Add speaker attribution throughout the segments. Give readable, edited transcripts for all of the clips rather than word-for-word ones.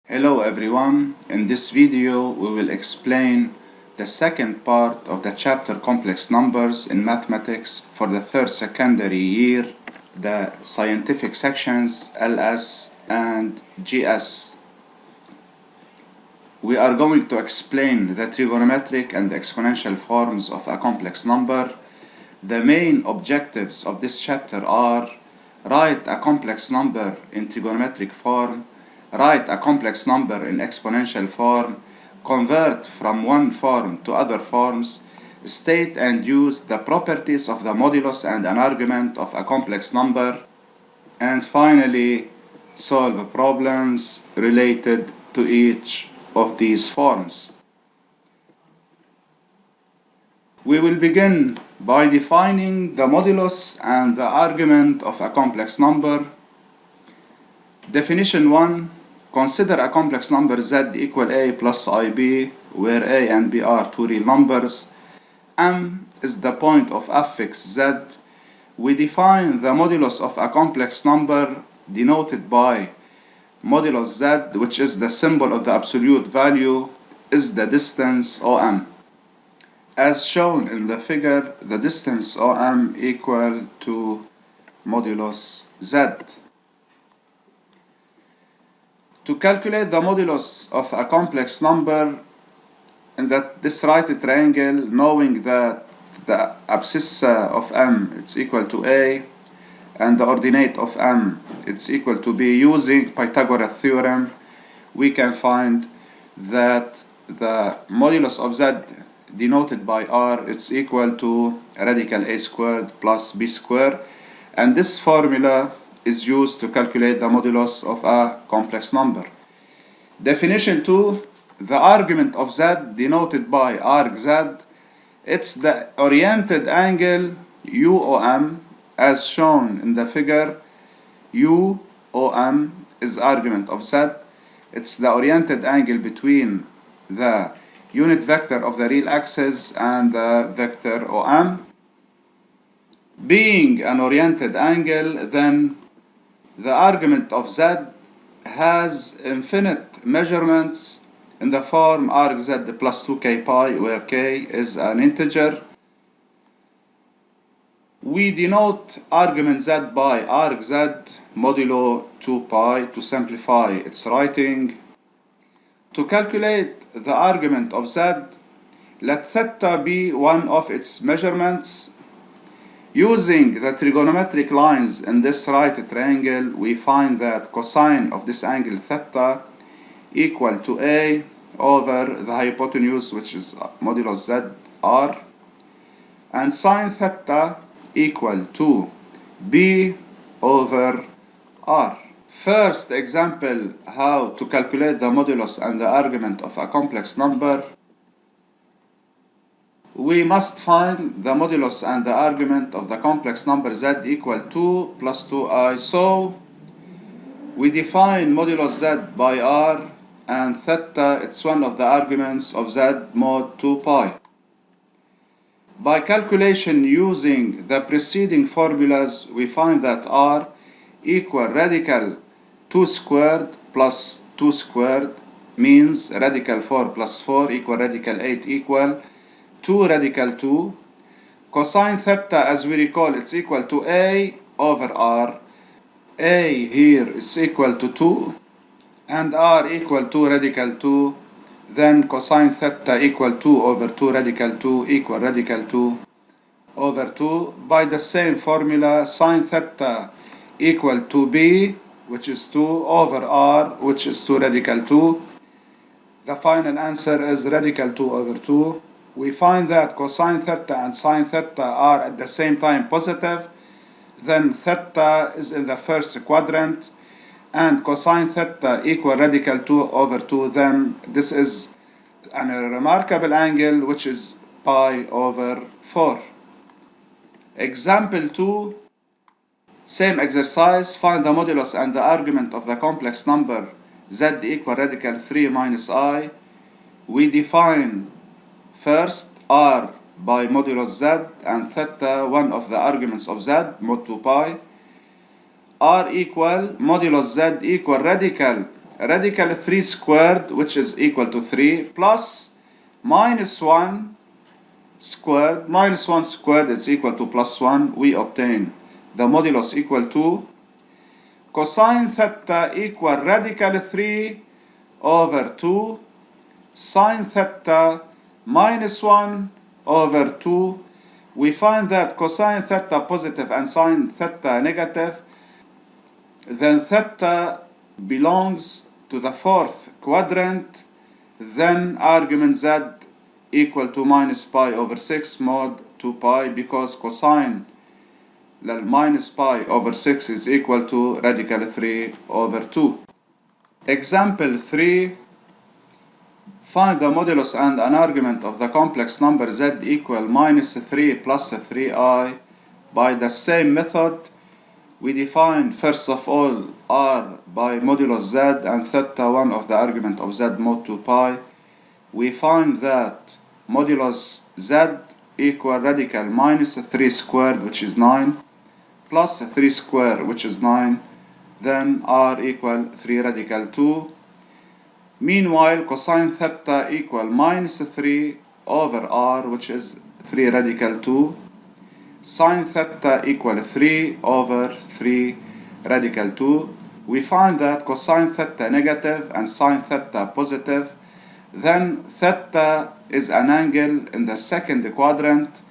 Speaker 1: Hello everyone, in this video we will explain the second part of the chapter Complex Numbers in Mathematics for the third secondary year, the scientific sections LS and GS. We are going to explain the trigonometric and exponential forms of a complex number. The main objectives of this chapter are: write a complex number in trigonometric form, write a complex number in exponential form, convert from one form to other forms, state and use the properties of the modulus and an argument of a complex number, and finally solve problems related to each of these forms. We will begin by defining the modulus and the argument of a complex number. Definition 1. Consider a complex number z equal a plus ib, where a and b are two real numbers. M is the point of affix z. We define the modulus of a complex number denoted by modulus z, which is the symbol of the absolute value, is the distance OM. As shown in the figure, the distance OM equal to modulus z. To calculate the modulus of a complex number in this right triangle, knowing that the abscissa of M is equal to A and the ordinate of M is equal to B, using Pythagoras theorem, we can find that the modulus of Z denoted by R is equal to radical A squared plus B squared, and this formula is used to calculate the modulus of a complex number. Definition 2. The argument of Z denoted by arc Z, it's the oriented angle UOM as shown in the figure. UOM is argument of Z. It's the oriented angle between the unit vector of the real axis and the vector OM. Being an oriented angle, then the argument of Z has infinite measurements in the form arc Z plus 2k pi, where k is an integer. We denote argument Z by arc Z modulo 2 pi to simplify its writing. To calculate the argument of Z, let theta be one of its measurements. Using the trigonometric lines in this right triangle, we find that cosine of this angle theta equal to A over the hypotenuse, which is modulus Z R, and sine theta equal to B over R. First example how to calculate the modulus and the argument of a complex number. We must find the modulus and the argument of the complex number z equal 2 plus 2i. So we define modulus z by r, and theta, it's one of the arguments of z mod 2 pi. By calculation using the preceding formulas, we find that r equal radical 2 squared plus 2 squared, means radical 4 plus 4 equal radical 8 equal 2 radical 2. Cosine theta, as we recall, it's equal to A over R. A here is equal to 2 and R equal to radical 2. Then cosine theta equal 2 over 2 radical 2 equal radical 2 over 2. By the same formula, sine theta equal to B, which is 2, over R, which is 2 radical 2. The final answer is radical 2 over 2. We find that cosine theta and sine theta are at the same time positive. Then theta is in the first quadrant, and cosine theta equal radical 2 over 2. Then this is a remarkable angle, which is pi over 4. Example 2. Same exercise. Find the modulus and the argument of the complex number z equal radical 3 minus I. We define first r by modulus z and theta, one of the arguments of z, mod 2 pi. R equal modulus z equal radical radical 3 squared, which is equal to 3, plus minus 1 squared. Minus 1 squared is equal to plus 1. We obtain the modulus equal to cosine theta equal radical 3 over 2 sine theta minus 1 over 2. We find that cosine theta positive and sine theta negative, then theta belongs to the fourth quadrant, then argument z equal to minus pi over 6 mod 2 pi, because cosine minus pi over 6 is equal to radical 3 over 2. Example 3. Find the modulus and an argument of the complex number z equal minus 3 plus 3i. By the same method, we define first of all r by modulus z and theta 1 of the argument of z mod 2 pi. We find that modulus z equal radical minus 3 squared, which is 9, plus 3 squared, which is 9, then r equal 3 radical 2. Meanwhile, cosine theta equal minus 3 over r, which is 3 radical 2. Sine theta equal 3 over 3 radical 2. We find that cosine theta negative and sine theta positive. Then theta is an angle in the second quadrant,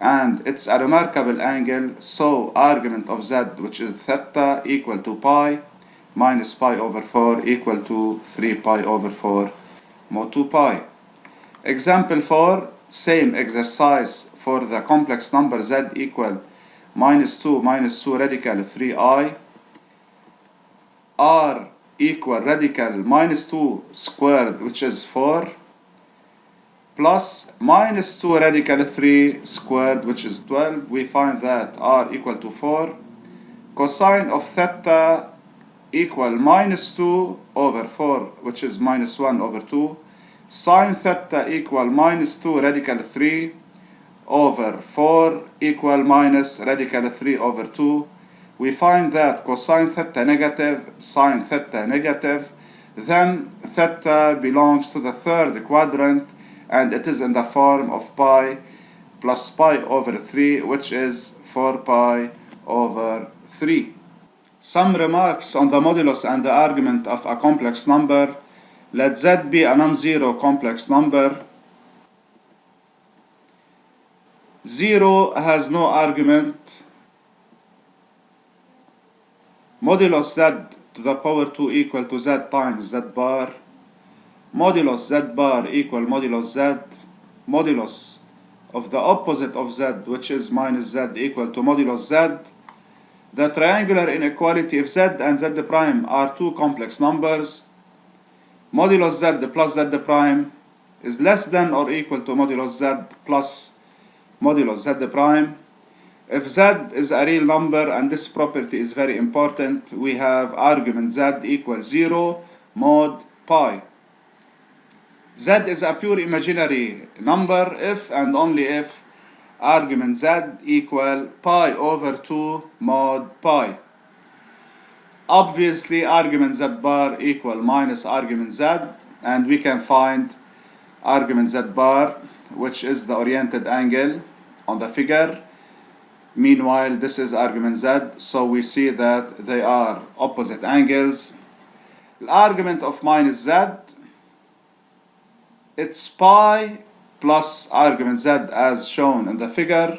Speaker 1: and it's a remarkable angle, so argument of z, which is theta, equal to pi minus pi over 4 equal to 3 pi over 4 mod 2 pi. Example 4, same exercise for the complex number z equal minus 2 radical 3i. r equal radical minus 2 squared, which is 4, plus minus 2 radical 3 squared, which is 12. We find that r equal to 4. Cosine of theta equal minus 2 over 4, which is minus 1 over 2. Sine theta equal minus 2 radical 3 over 4 equal minus radical 3 over 2. We find that cosine theta negative, sine theta negative, then theta belongs to the third quadrant, and it is in the form of pi plus pi over 3, which is 4 pi over 3. Some remarks on the modulus and the argument of a complex number. Let z be a non-zero complex number. 0 has no argument. Modulus z to the power 2 equal to z times z bar. Modulus z bar equal modulus z. Modulus of the opposite of z, which is minus z, equal to modulus z. The triangular inequality if z and z prime are two complex numbers, modulus z plus z prime is less than or equal to modulus z plus modulus z prime. If z is a real number, and this property is very important, we have argument z equals 0 mod pi. Z is a pure imaginary number if and only if argument z equal pi over 2 mod pi. Obviously, argument z bar equal minus argument z, and we can find argument z bar, which is the oriented angle on the figure. Meanwhile, this is argument z, so we see that they are opposite angles. The argument of minus z, it's pi plus argument z as shown in the figure.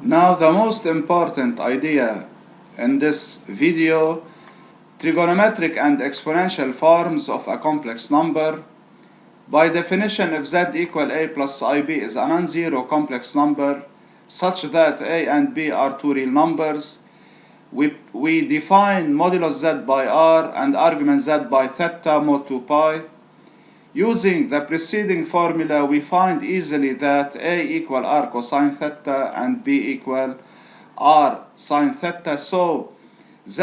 Speaker 1: Now the most important idea in this video, trigonometric and exponential forms of a complex number. By definition, if z equal a plus ib is a non-zero complex number such that a and b are two real numbers, we define modulus z by r and argument z by theta mod 2 pi. Using the preceding formula, we find easily that a equal r cosine theta and b equal r sine theta. So z,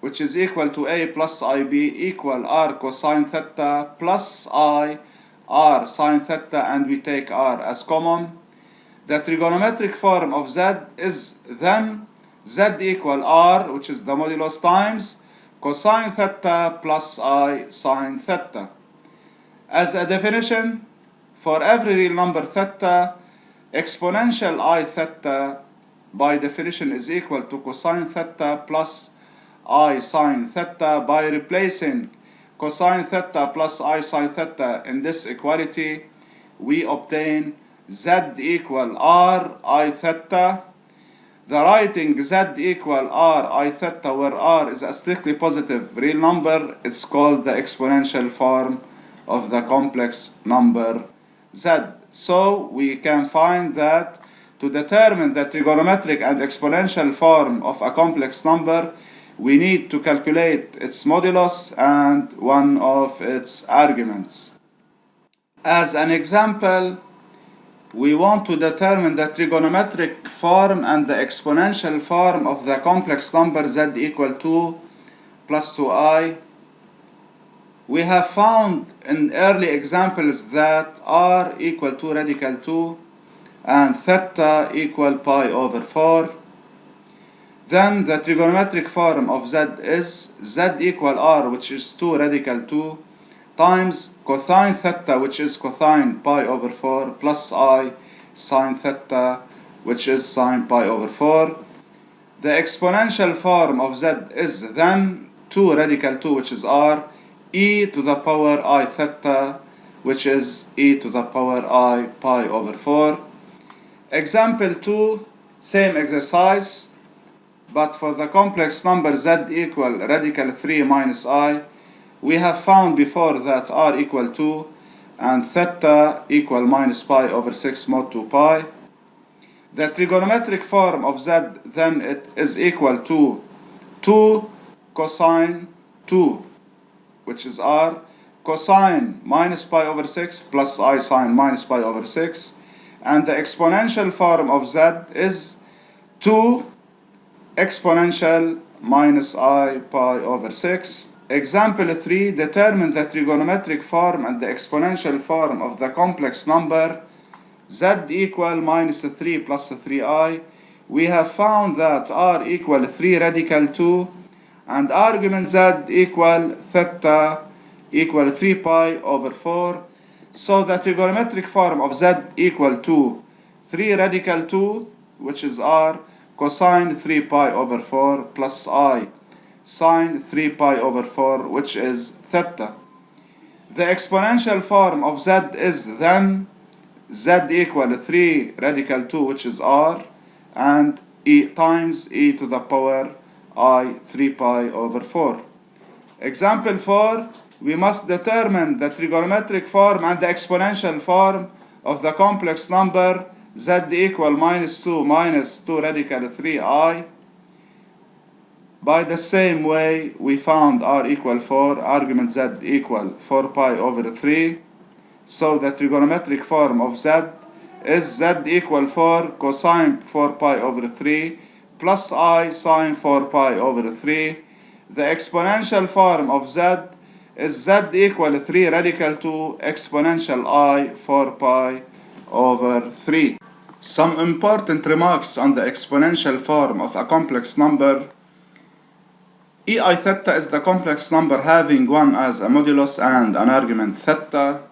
Speaker 1: which is equal to a plus ib, equal r cosine theta plus I r sine theta, and we take r as common. The trigonometric form of z is then z equal r, which is the modulus, times cosine theta plus I sine theta. As a definition, for every real number theta, exponential I theta by definition is equal to cosine theta plus I sine theta. By replacing cosine theta plus I sine theta in this equality, we obtain z equal r I theta. The writing z equal r I theta, where r is a strictly positive real number, it's called the exponential form of the complex number z. So we can find that to determine the trigonometric and exponential form of a complex number, we need to calculate its modulus and one of its arguments. As an example, we want to determine the trigonometric form and the exponential form of the complex number z equal 2 plus 2i. We have found in early examples that r equal to radical 2 and theta equal pi over 4. Then the trigonometric form of z is z equal r, which is 2 radical 2, times cosine theta, which is cosine pi over 4, plus I sine theta, which is sine pi over 4. The exponential form of z is then 2 radical 2, which is r, e to the power I theta, which is e to the power I pi over 4. Example 2, same exercise, but for the complex number z equal radical 3 minus I, we have found before that r equal 2 and theta equal minus pi over 6 mod 2 pi. The trigonometric form of z then it is equal to 2 cosine 2, which is r, cosine minus pi over 6 plus I sine minus pi over 6, and the exponential form of z is 2 exponential minus I pi over 6. Example 3, determine the trigonometric form and the exponential form of the complex number z equal minus 3 plus 3i. We have found that r equal 3 radical 2 and argument z equal theta equal 3 pi over 4. So the trigonometric form of z equal to 3 radical 2, which is r, cosine 3 pi over 4 plus I sine 3 pi over 4, which is theta. The exponential form of z is then z equal 3 radical 2, which is r, and e times e to the power I 3 pi over 4. Example 4, we must determine the trigonometric form and the exponential form of the complex number z equal minus 2 radical 3i. By the same way, we found r equal 4, argument z equal 4 pi over 3. So the trigonometric form of z is z equal 4 cosine 4 pi over 3 plus I sine 4 pi over 3. The exponential form of z is z equal 3 radical 2 exponential I 4 pi over 3. Some important remarks on the exponential form of a complex number. ei theta is the complex number having 1 as a modulus and an argument theta.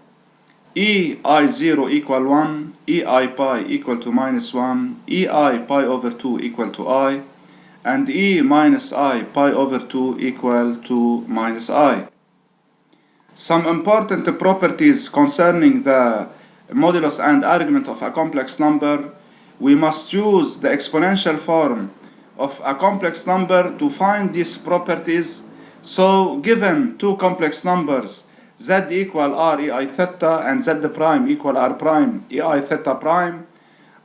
Speaker 1: ei0 equal 1, ei pi equal to minus 1, ei pi over 2 equal to I, and e minus I pi over 2 equal to minus I. Some important properties concerning the modulus and argument of a complex number. We must use the exponential form of a complex number to find these properties. So given two complex numbers z equal r ei theta and z prime equal r prime ei theta prime,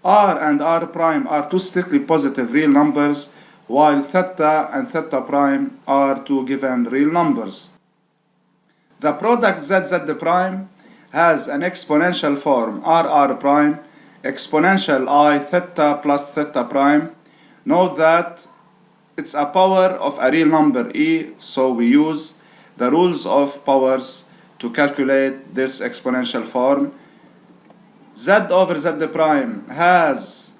Speaker 1: r and r prime are two strictly positive real numbers, while theta and theta prime are two given real numbers. The product z prime has an exponential form r prime exponential I theta plus theta prime. Note that it's a power of a real number e, so we use the rules of powers to calculate this exponential form. Z over z prime has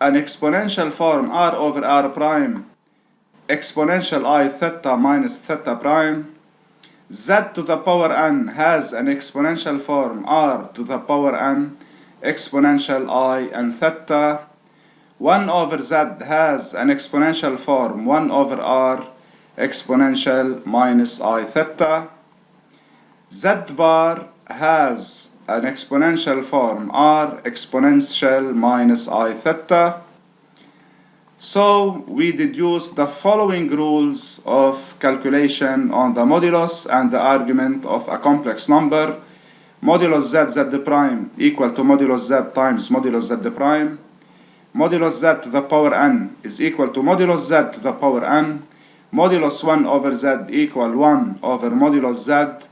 Speaker 1: an exponential form r over r prime exponential I theta minus theta prime. Z to the power n has an exponential form r to the power n exponential I and theta. 1 over z has an exponential form 1 over r exponential minus I theta. Z bar has an exponential form r exponential minus I theta. So we deduce the following rules of calculation on the modulus and the argument of a complex number. Modulus z prime equal to modulus z times modulus z prime. Modulus z to the power n is equal to modulus z to the power n. Modulus 1 over z equal 1 over modulus z.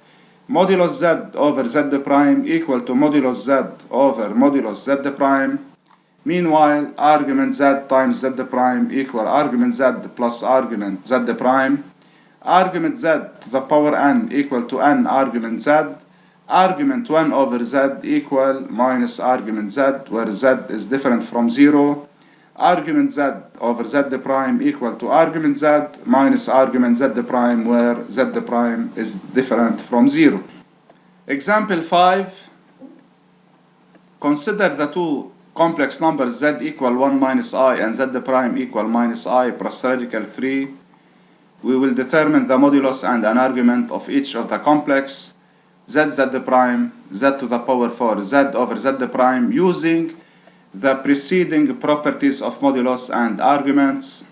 Speaker 1: Modulus z over z prime equal to modulus z over modulus z prime. Meanwhile, argument z times z prime equal argument z plus argument z prime. Argument z to the power n equal to n argument z. Argument 1 over z equal minus argument z, where z is different from 0. Argument z over z prime equal to argument z minus argument z prime, where z prime is different from 0. Example 5. Consider the two complex numbers z equal 1 minus I and z prime equal minus I plus radical 3. We will determine the modulus and an argument of each of the complex z prime, z to the power 4, z over z prime using the preceding properties of modulus and arguments.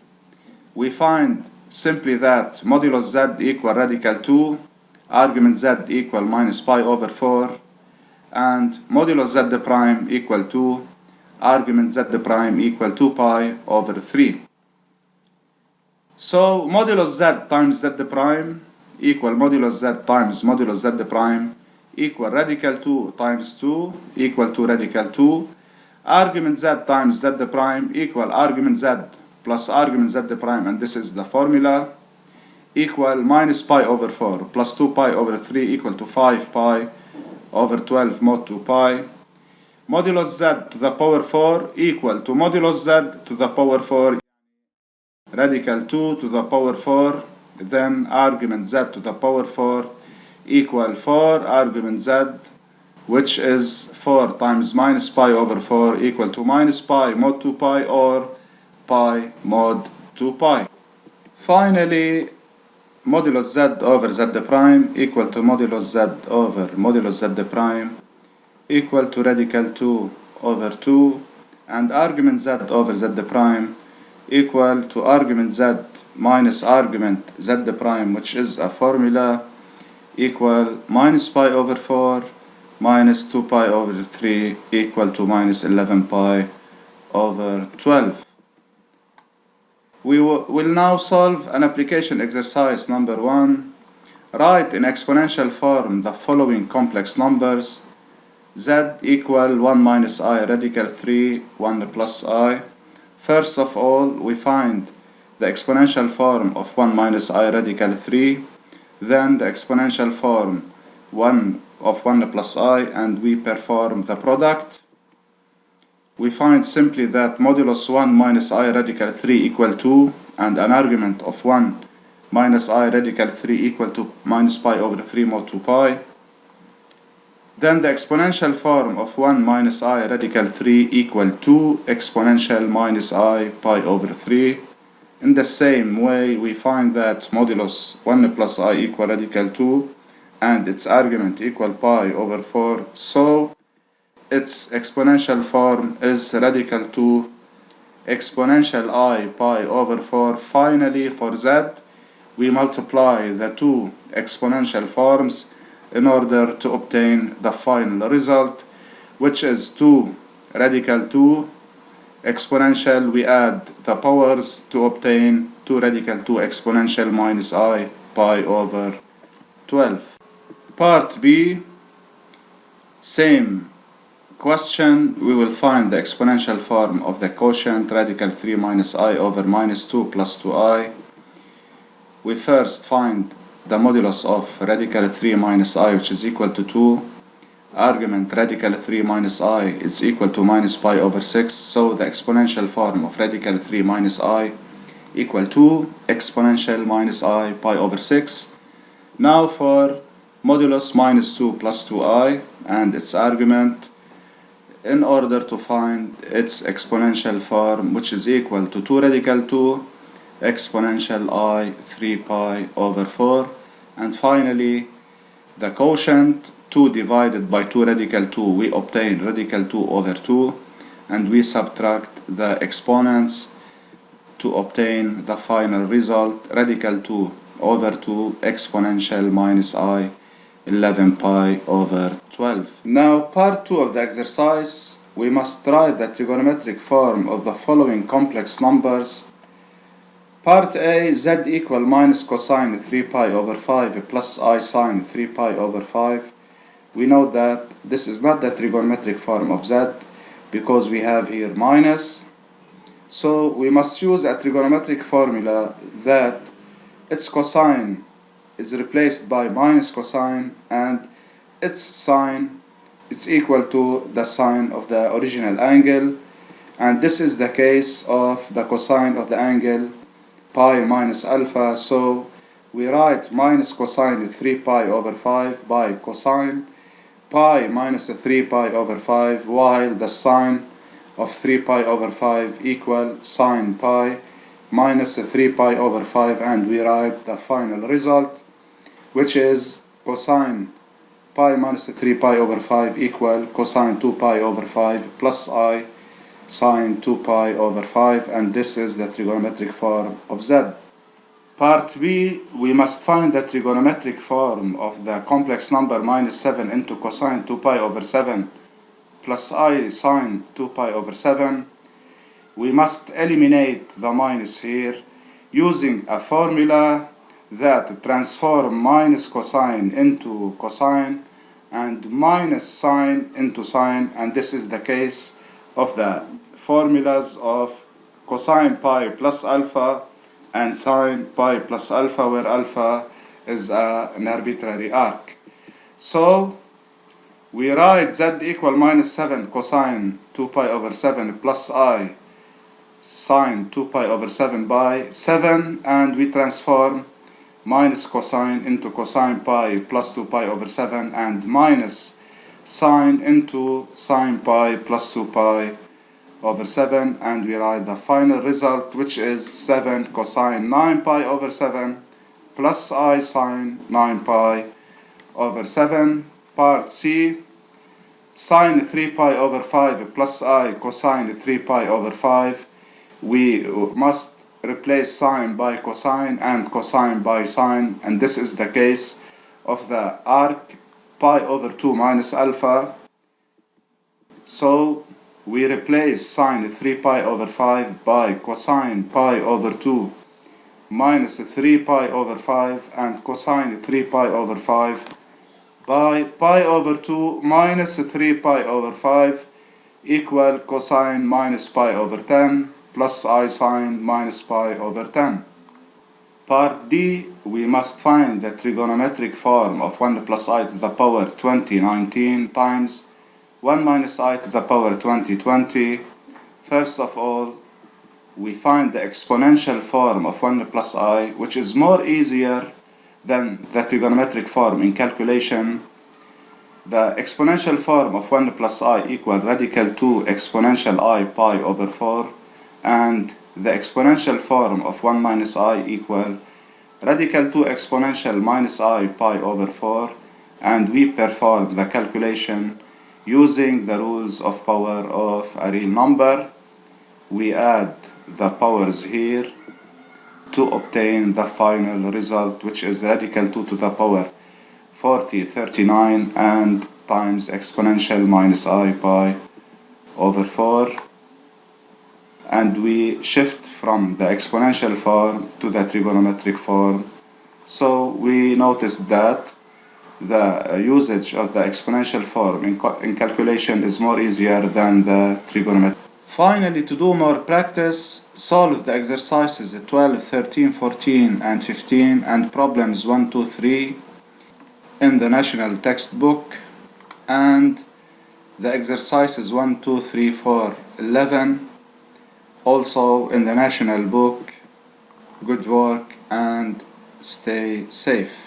Speaker 1: We find simply that modulus z equal radical 2, argument z equal minus pi over 4, and modulus z prime equal 2, argument z prime equal 2 pi over 3. So modulus z times z prime equal modulus z times modulus z prime equal radical 2 times 2 equal to radical 2. Argument z times z prime equal argument z plus argument z prime, and this is the formula, equal minus pi over 4 plus 2 pi over 3 equal to 5 pi over 12 mod 2 pi. Modulus z to the power 4 equal to modulus z to the power 4 radical 2 to the power 4, then argument z to the power 4 equal 4 argument z, which is 4 times minus pi over 4 equal to minus pi mod 2 pi or pi mod 2 pi. Finally, modulus z over z prime equal to modulus z over modulus z prime equal to radical 2 over 2, and argument z over z prime equal to argument z minus argument z prime, which is a formula, equal minus pi over 4 minus 2 pi over 3 equal to minus 11 pi over 12. We will now solve an application exercise number 1. Write in exponential form the following complex numbers: z equal 1 minus I radical 3 1 plus I. First of all, we find the exponential form of 1 minus I radical 3, then the exponential form 1 of 1 plus I, and we perform the product. We find simply that modulus 1 minus I radical 3 equal 2, and an argument of 1 minus I radical 3 equal to minus pi over 3 mod 2 pi. Then the exponential form of 1 minus I radical 3 equal 2 exponential minus I pi over 3. In the same way, we find that modulus 1 plus I equal radical 2 and its argument equal pi over 4. So its exponential form is radical 2 exponential I pi over 4. Finally, for z, we multiply the two exponential forms in order to obtain the final result, which is 2 radical 2 exponential. We add the powers to obtain 2 radical 2 exponential minus I pi over 12. Part B, same question. We will find the exponential form of the quotient radical 3 minus I over minus 2 plus 2i. We first find the modulus of radical 3 minus I, which is equal to 2. Argument radical 3 minus I is equal to minus pi over 6. So the exponential form of radical 3 minus I equal to exponential minus I pi over 6. Now for modulus minus 2 plus 2i and its argument, in order to find its exponential form, which is equal to 2 radical 2 exponential I 3 pi over 4, and finally the quotient 2 divided by 2 radical 2, we obtain radical 2 over 2, and we subtract the exponents to obtain the final result, radical 2 over 2 exponential minus I 11 pi over 12. Now part 2 of the exercise, we must write the trigonometric form of the following complex numbers. Part A, z equal minus cosine 3 pi over 5 plus I sine 3 pi over 5. We know that this is not the trigonometric form of z because we have here minus. So we must use a trigonometric formula that its cosine is replaced by minus cosine and its sine is equal to the sine of the original angle, and this is the case of the cosine of the angle pi minus alpha. So we write minus cosine 3 pi over 5 by cosine pi minus 3 pi over 5, while the sine of 3 pi over 5 equal sine pi minus 3 pi over 5, and we write the final result, which is cosine pi minus 3 pi over 5 equal cosine 2 pi over 5 plus I sine 2 pi over 5, and this is the trigonometric form of z. Part B, we must find the trigonometric form of the complex number minus 7 into cosine 2 pi over 7 plus I sine 2 pi over 7. We must eliminate the minus here using a formula that transform minus cosine into cosine and minus sine into sine, and this is the case of the formulas of cosine pi plus alpha and sine pi plus alpha, where alpha is an arbitrary arc. So we write z equal minus 7 cosine 2 pi over 7 plus I sine 2 pi over 7 by 7, and we transform minus cosine into cosine pi plus 2 pi over 7 and minus sine into sine pi plus 2 pi over 7, and we write the final result, which is 7 cosine 9 pi over 7 plus I sine 9 pi over 7. Part C, sine 3 pi over 5 plus I cosine 3 pi over 5. We must replace sine by cosine and cosine by sine, and this is the case of the arc pi over 2 minus alpha. So we replace sine 3 pi over 5 by cosine pi over 2 minus 3 pi over 5 and cosine 3 pi over 5 by pi over 2 minus 3 pi over 5 equal cosine minus pi over 10 plus I sine minus pi over 10. Part D, we must find the trigonometric form of 1 plus I to the power 2019 times 1 minus I to the power 2020. First of all, we find the exponential form of 1 plus I, which is more easier than the trigonometric form in calculation. The exponential form of 1 plus I equal radical 2 exponential I pi over 4, and the exponential form of 1 minus I equal radical 2 exponential minus I pi over 4, and we perform the calculation using the rules of power of a real number. We add the powers here to obtain the final result, which is radical 2 to the power 39 and times exponential minus I pi over 4, and we shift from the exponential form to the trigonometric form. So we notice that the usage of the exponential form in calculation is more easier than the trigonometric. Finally, to do more practice, solve the exercises 12, 13, 14 and 15 and problems 1, 2, 3 in the national textbook, and the exercises 1, 2, 3, 4, 11 also in the national book good work and stay safe.